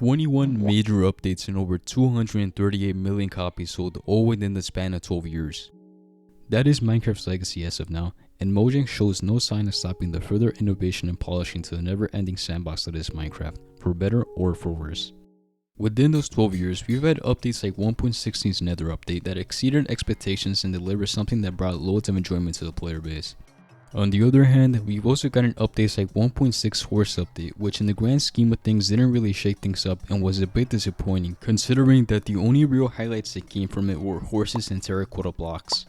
21 major updates and over 238 million copies sold all within the span of 12 years. That is Minecraft's legacy as of now, and Mojang shows no sign of stopping the further innovation and polishing to the never-ending sandbox that is Minecraft, for better or for worse. Within those 12 years, we've had updates like 1.16's Nether update that exceeded expectations and delivered something that brought loads of enjoyment to the player base. On the other hand, we've also gotten updates like 1.6 Horse update, which in the grand scheme of things didn't really shake things up and was a bit disappointing, considering that the only real highlights that came from it were horses and terracotta blocks.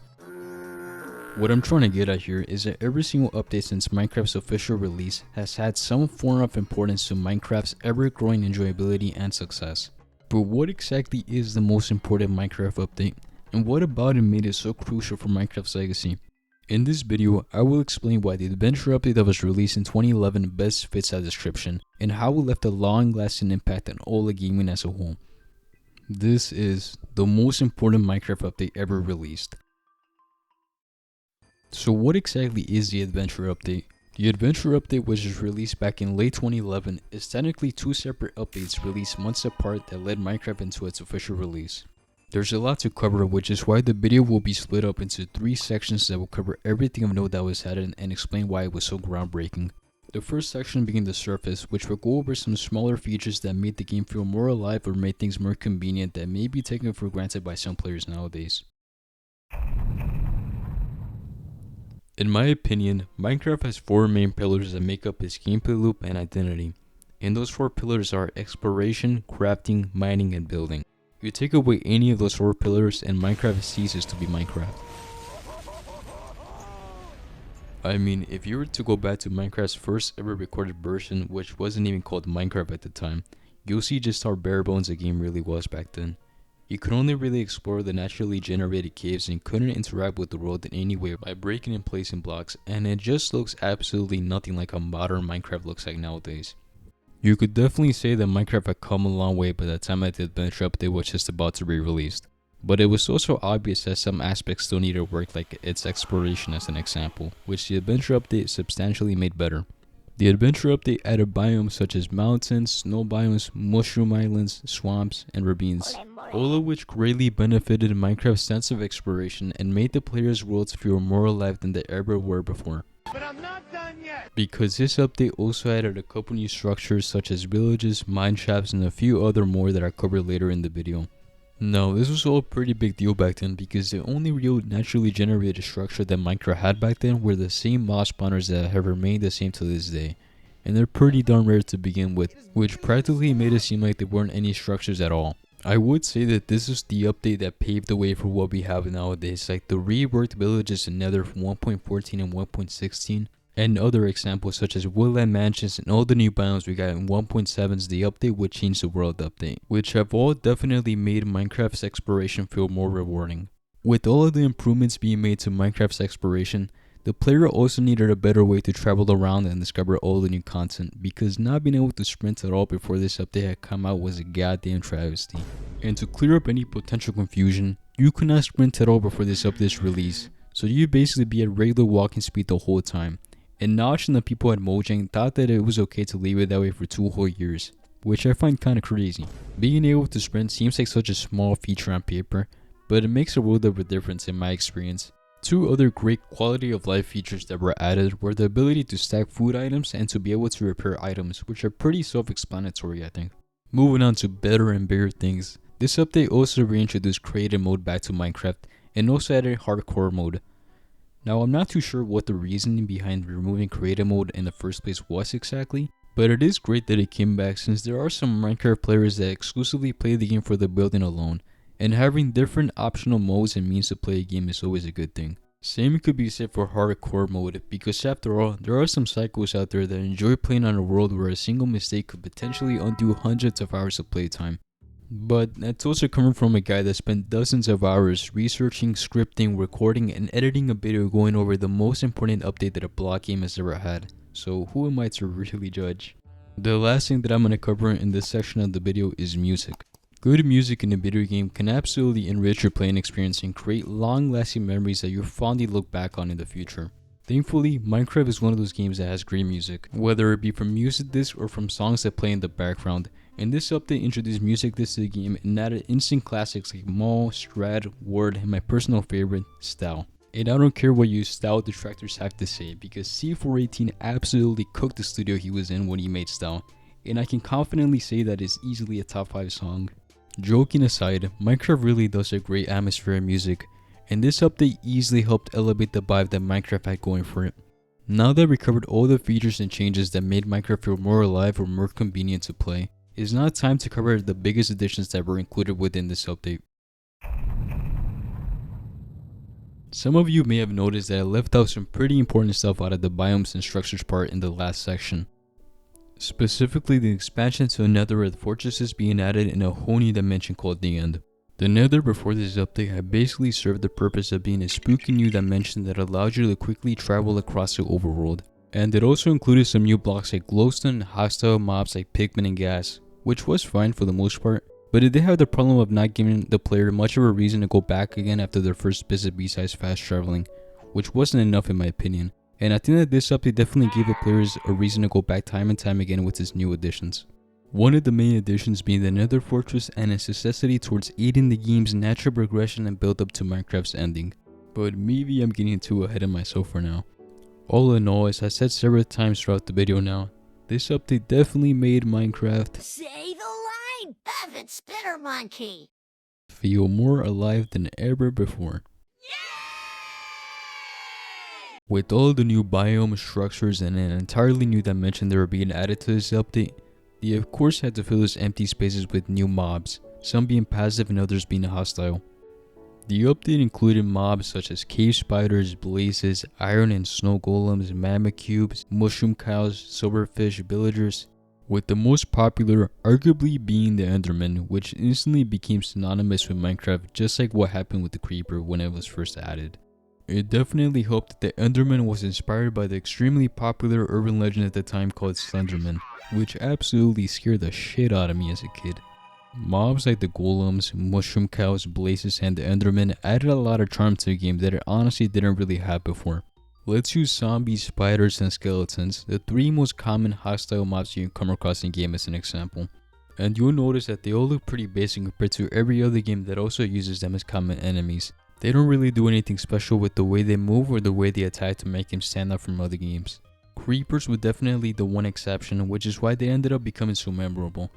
What I'm trying to get at here is that every single update since Minecraft's official release has had some form of importance to Minecraft's ever-growing enjoyability and success. But what exactly is the most important Minecraft update, and what about it made it so crucial for Minecraft's legacy? In this video, I will explain why the adventure update that was released in 2011 best fits that description, and how it left a long-lasting impact on all of gaming as a whole. This is the most important Minecraft update ever released. So what exactly is the adventure update? The adventure update, which was released back in late 2011, is technically two separate updates released months apart that led Minecraft into its official release. There's a lot to cover, which is why the video will be split up into 3 sections that will cover everything of note that was added and explain why it was so groundbreaking. The first section being the surface, which will go over some smaller features that made the game feel more alive or made things more convenient that may be taken for granted by some players nowadays. In my opinion, Minecraft has 4 main pillars that make up its gameplay loop and identity. And those 4 pillars are exploration, crafting, mining, and building. You take away any of those 4 pillars and Minecraft ceases to be Minecraft. I mean, if you were to go back to Minecraft's first ever recorded version, which wasn't even called Minecraft at the time, you'll see just how bare bones the game really was back then. You could only really explore the naturally generated caves and couldn't interact with the world in any way by breaking and placing blocks, and it just looks absolutely nothing like how modern Minecraft looks like nowadays. You could definitely say that Minecraft had come a long way by the time that the adventure update was just about to be released, but it was also obvious that some aspects still needed work, like its exploration as an example, which the adventure update substantially made better. The adventure update added biomes such as mountains, snow biomes, mushroom islands, swamps, and ravines, all of which greatly benefited Minecraft's sense of exploration and made the players' worlds feel more alive than they ever were before. But I'm not done yet! Because this update also added a couple new structures such as villages, mine shafts, and a few other more that I cover later in the video. Now, this was all a pretty big deal back then because the only real naturally generated structure that Minecraft had back then were the same mob spawners that have remained the same to this day. And they're pretty darn rare to begin with, which practically made it seem like there weren't any structures at all. I would say that this is the update that paved the way for what we have nowadays, like the reworked villages in Nether from 1.14 and 1.16, and other examples such as woodland mansions and all the new biomes we got in 1.7's The Update Would Change the World update, which have all definitely made Minecraft's exploration feel more rewarding. With all of the improvements being made to Minecraft's exploration, the player also needed a better way to travel around and discover all the new content, because not being able to sprint at all before this update had come out was a goddamn travesty. And to clear up any potential confusion, you could not sprint at all before this update's release, so you'd basically be at regular walking speed the whole time. And Notch and the people at Mojang thought that it was okay to leave it that way for 2 whole years, which I find kinda crazy. Being able to sprint seems like such a small feature on paper, but it makes a world of a difference in my experience. 2 other great quality of life features that were added were the ability to stack food items and to be able to repair items, which are pretty self-explanatory I think. Moving on to better and bigger things, this update also reintroduced creative mode back to Minecraft and also added hardcore mode. Now I'm not too sure what the reasoning behind removing creative mode in the first place was exactly, but it is great that it came back since there are some Minecraft players that exclusively play the game for the building alone, and having different optional modes and means to play a game is always a good thing. Same could be said for hardcore mode, because after all, there are some psychos out there that enjoy playing on a world where a single mistake could potentially undo hundreds of hours of playtime. But that's also coming from a guy that spent dozens of hours researching, scripting, recording, and editing a video going over the most important update that a block game has ever had. So who am I to really judge? The last thing that I'm going to cover in this section of the video is music. Good music in a video game can absolutely enrich your playing experience and create long-lasting memories that you'll fondly look back on in the future. Thankfully, Minecraft is one of those games that has great music, whether it be from music discs or from songs that play in the background, And this update introduced music discs to the game and added instant classics like Maul, Strad, Ward, and my personal favorite, Style. And I don't care what you Style detractors have to say, because C418 absolutely cooked the studio he was in when he made Style, and I can confidently say that it's easily a top 5 song. Joking aside, Minecraft really does a great atmosphere and music, and this update easily helped elevate the vibe that Minecraft had going for it. Now that we covered all the features and changes that made Minecraft feel more alive or more convenient to play, it's now time to cover the biggest additions that were included within this update. Some of you may have noticed that I left out some pretty important stuff out of the biomes and structures part in the last section. Specifically the expansion to Netherite fortresses being added in a whole new dimension called the End. The Nether before this update had basically served the purpose of being a spooky new dimension that allowed you to quickly travel across the overworld. And it also included some new blocks like glowstone, hostile mobs like pigmen and gas, which was fine for the most part, but it did have the problem of not giving the player much of a reason to go back again after their first visit besides fast traveling, which wasn't enough in my opinion. And I think that this update definitely gave the players a reason to go back time and time again with its new additions. One of the main additions being the Nether Fortress and its necessity towards aiding the game's natural progression and build up to Minecraft's ending. But maybe I'm getting too ahead of myself for now. All in all, as I said several times throughout the video now, this update definitely made Minecraft Say the line, Evan Spitter Monkey! feel more alive than ever before. With all the new biome structures and an entirely new dimension that were being added to this update, they of course had to fill those empty spaces with new mobs, some being passive and others being hostile. The update included mobs such as cave spiders, blazes, iron and snow golems, magma cubes, mushroom cows, silverfish villagers, with the most popular arguably being the Enderman, which instantly became synonymous with Minecraft, just like what happened with the Creeper when it was first added. It definitely helped that the Enderman was inspired by the extremely popular urban legend at the time called Slenderman, which absolutely scared the shit out of me as a kid. Mobs like the golems, mushroom cows, blazes, and the Enderman added a lot of charm to the game that it honestly didn't really have before. Let's use zombies, spiders, and skeletons, the 3 most common hostile mobs you can come across in game as an example. And you'll notice that they all look pretty basic compared to every other game that also uses them as common enemies. They don't really do anything special with the way they move or the way they attack to make them stand out from other games. Creepers were definitely the one exception, which is why they ended up becoming so memorable.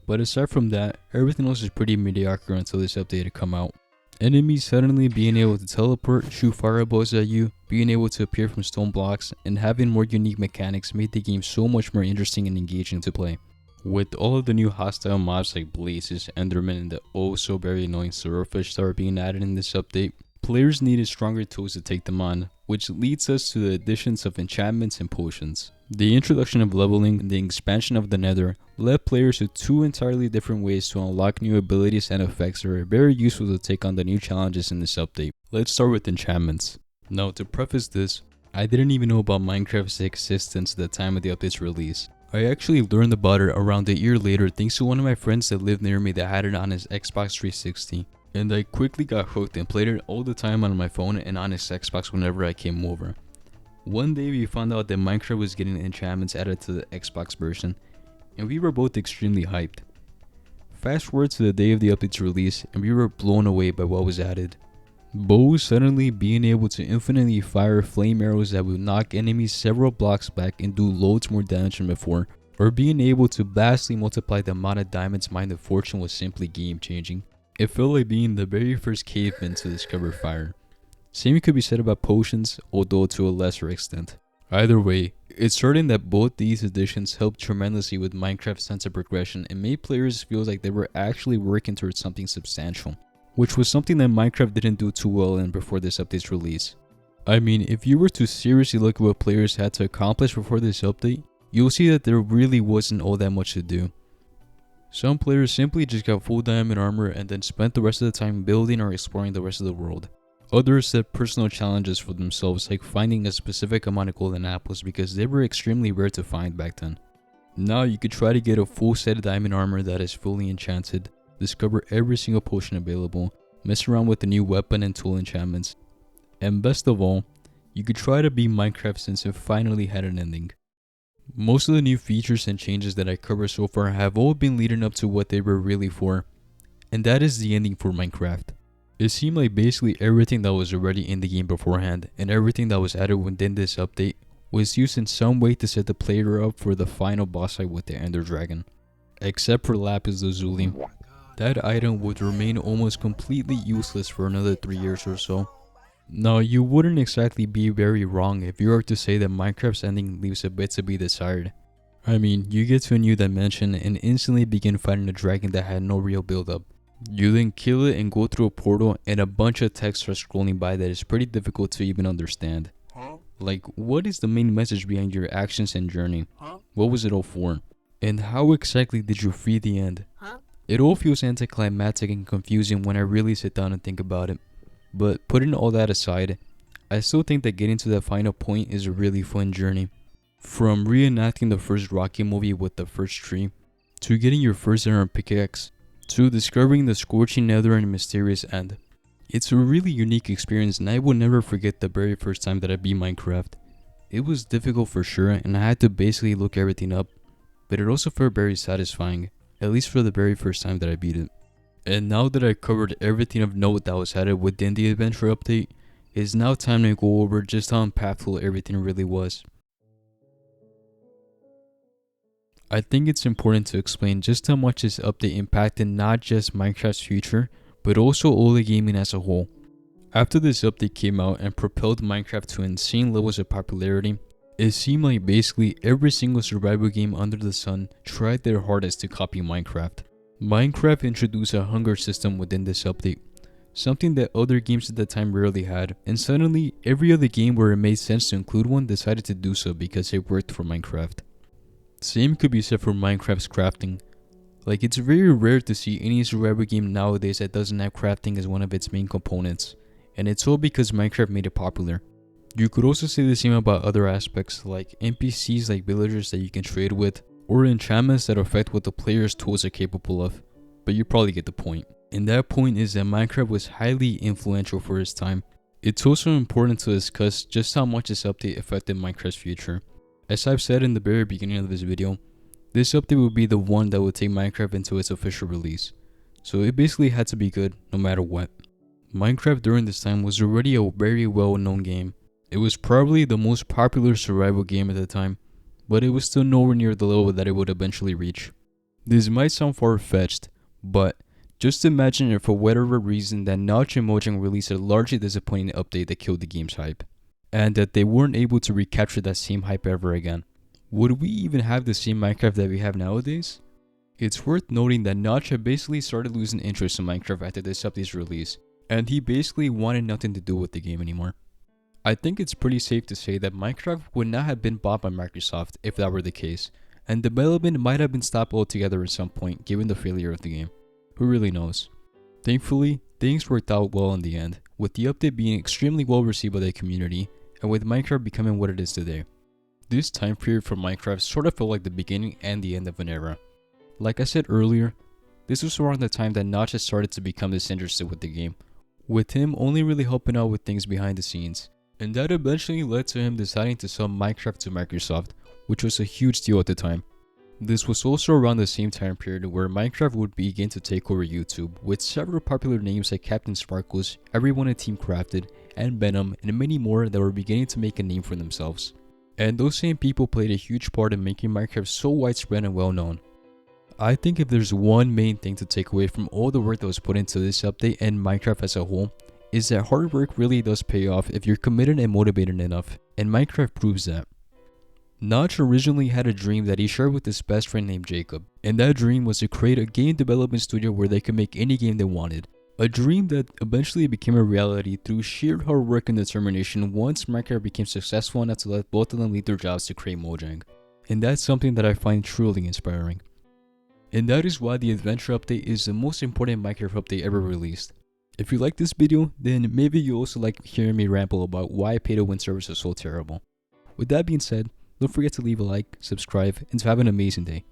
But aside from that, everything else is pretty mediocre until this update had come out. Enemies suddenly being able to teleport, shoot fireballs at you, being able to appear from stone blocks, and having more unique mechanics made the game so much more interesting and engaging to play. With all of the new hostile mobs like blazes, endermen, and the oh so very annoying silverfish that are being added in this update, players needed stronger tools to take them on, which leads us to the additions of enchantments and potions. The introduction of leveling and the expansion of the Nether led players to 2 entirely different ways to unlock new abilities and effects that are very useful to take on the new challenges in this update. Let's start with enchantments. Now to preface this, I didn't even know about Minecraft's existence at the time of the update's release. I actually learned about it around a year later thanks to one of my friends that lived near me that had it on his Xbox 360. And I quickly got hooked and played it all the time on my phone and on his Xbox whenever I came over. One day we found out that Minecraft was getting enchantments added to the Xbox version, and we were both extremely hyped. Fast forward to the day of the update's release and we were blown away by what was added. Bows suddenly being able to infinitely fire flame arrows that would knock enemies several blocks back and do loads more damage than before, or being able to vastly multiply the amount of diamonds mined in Fortune was simply game changing. It felt like being the very first caveman to discover fire. Same could be said about potions, although to a lesser extent. Either way, it's certain that both these additions helped tremendously with Minecraft's sense of progression and made players feel like they were actually working towards something substantial, which was something that Minecraft didn't do too well in before this update's release. I mean, if you were to seriously look at what players had to accomplish before this update, you'll see that there really wasn't all that much to do. Some players simply just got full diamond armor and then spent the rest of the time building or exploring the rest of the world. Others set personal challenges for themselves, like finding a specific amount of golden apples because they were extremely rare to find back then. Now you could try to get a full set of diamond armor that is fully enchanted, discover every single potion available, mess around with the new weapon and tool enchantments, and best of all, you could try to beat Minecraft since it finally had an ending. Most of the new features and changes that I covered so far have all been leading up to what they were really for, and that is the ending for Minecraft. It seemed like basically everything that was already in the game beforehand and everything that was added within this update was used in some way to set the player up for the final boss fight with the Ender Dragon. Except for Lapis Lazuli. That item would remain almost completely useless for another 3 years or so. Now, you wouldn't exactly be very wrong if you were to say that Minecraft's ending leaves a bit to be desired. I mean, you get to a new dimension and instantly begin fighting a dragon that had no real build up. You then kill it and go through a portal and a bunch of text starts scrolling by that is pretty difficult to even understand. Like, what is the main message behind your actions and journey? What was it all for? And how exactly did you free the end? It all feels anticlimactic and confusing when I really sit down and think about it. But putting all that aside, I still think that getting to that final point is a really fun journey. From reenacting the first Rocky movie with the first tree, to getting your first iron pickaxe, to discovering the scorching nether and mysterious end. It's a really unique experience and I will never forget the very first time that I beat Minecraft. It was difficult for sure and I had to basically look everything up, but it also felt very satisfying, at least for the very first time that I beat it. And now that I covered everything of note that was added within the adventure update, it's now time to go over just how impactful everything really was. I think it's important to explain just how much this update impacted not just Minecraft's future, but also all the gaming as a whole. After this update came out and propelled Minecraft to insane levels of popularity, it seemed like basically every single survival game under the sun tried their hardest to copy Minecraft. Minecraft introduced a hunger system within this update, something that other games at the time rarely had, and suddenly every other game where it made sense to include one decided to do so because it worked for Minecraft. Same could be said for Minecraft's crafting. Like, it's very rare to see any survival game nowadays that doesn't have crafting as one of its main components, and it's all because Minecraft made it popular. You could also say the same about other aspects like NPCs like villagers that you can trade with, or enchantments that affect what the player's tools are capable of, but you probably get the point. And that point is that Minecraft was highly influential for its time. It's also important to discuss just how much this update affected Minecraft's future. As I've said in the very beginning of this video, this update would be the one that would take Minecraft into its official release, so it basically had to be good no matter what. Minecraft during this time was already a very well known game. It was probably the most popular survival game at the time, but it was still nowhere near the level that it would eventually reach. This might sound far-fetched, but just imagine if for whatever reason that Notch and Mojang released a largely disappointing update that killed the game's hype, and that they weren't able to recapture that same hype ever again. Would we even have the same Minecraft that we have nowadays? It's worth noting that Notch had basically started losing interest in Minecraft after this update's release, and he basically wanted nothing to do with the game anymore. I think it's pretty safe to say that Minecraft would not have been bought by Microsoft if that were the case, and development might have been stopped altogether at some point given the failure of the game. Who really knows? Thankfully, things worked out well in the end, with the update being extremely well received by the community, and with Minecraft becoming what it is today. This time period for Minecraft sort of felt like the beginning and the end of an era. Like I said earlier, this was around the time that Notch had started to become disinterested with the game, with him only really helping out with things behind the scenes. And that eventually led to him deciding to sell Minecraft to Microsoft, which was a huge deal at the time. This was also around the same time period where Minecraft would begin to take over YouTube, with several popular names like Captain Sparkles, everyone at Team Crafted, and Venom, and many more that were beginning to make a name for themselves. And those same people played a huge part in making Minecraft so widespread and well known. I think if there's one main thing to take away from all the work that was put into this update and Minecraft as a whole, is that hard work really does pay off if you're committed and motivated enough, and Minecraft proves that. Notch originally had a dream that he shared with his best friend named Jacob, and that dream was to create a game development studio where they could make any game they wanted. A dream that eventually became a reality through sheer hard work and determination once Minecraft became successful enough to let both of them leave their jobs to create Mojang. And that's something that I find truly inspiring. And that is why the Adventure Update is the most important Minecraft update ever released. If you like this video, then maybe you also like hearing me ramble about why pay-to-win servers are so terrible. With that being said, don't forget to leave a like, subscribe, and to have an amazing day.